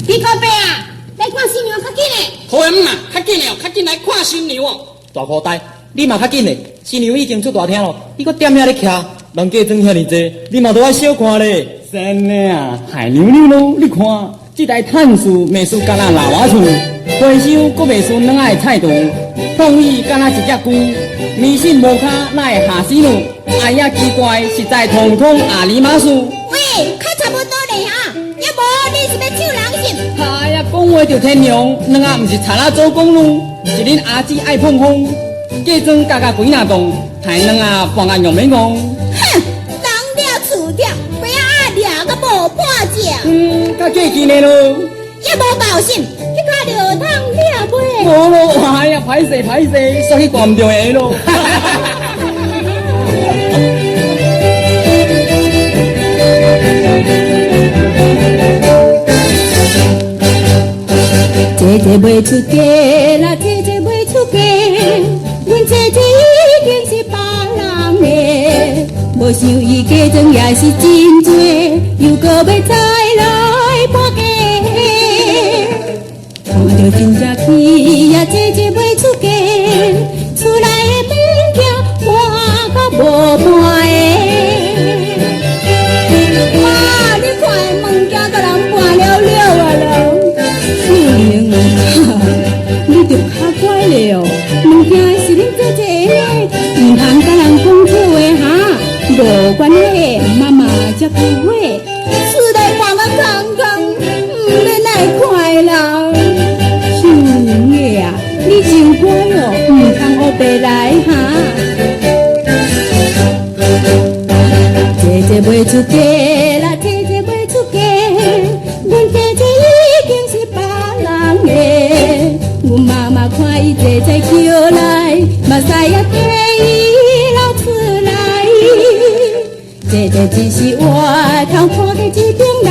李高伯啊，来看新娘较紧嘞！好啊嘛，较紧嘞，较紧来看新娘哦。大裤呆，你嘛较紧嘞！新娘已经出大厅咯，你搁踮遐咧徛，人家装遐尼济，你嘛都爱小看咧。真的啊，海牛牛咯！你看，这台炭素美术干那老瓦厝，回收搁袂输两个菜图，创意干那一只龟，迷信无卡那会下死路，哎呀奇怪，实在统统阿里马术。喂，较差不多嘞哈，要无你是要抢人心？哎呀，讲话就天良，两个毋是查拉做公路，是恁阿姊爱碰风，嫁妆加几若栋，害两个半眼用免讲。哼，人了厝了，不要阿掠个无半只。较客气呢咯。也无高兴，去看着通掠袂？无咯，哎呀，歹势，所以挂唔着下咯。姐姐袂出嫁啦，姐姐袂出嫁，阮姐姐已经是别人的，无想伊嫁妆也是真多，又搁要再来搬家。看着真正气呀，姐姐袂出嫁，厝内的物件搬甲无搬的。妈，你看的物件甲人搬了了啊咯。你着较乖咧哦，物件是恁姐姐的，唔通甲人讲错话哈。无关系，妈妈才开话，厝内放个空空，唔免来快乐。秀月啊，你真乖哦，唔通学白来哈。姐姐袂出嫁啦，姐姐袂出嫁，阮姐姐已经是别人的。阮妈妈看伊坐在桥来，目屎也替伊流出来。姐姐只是外头看个一边来，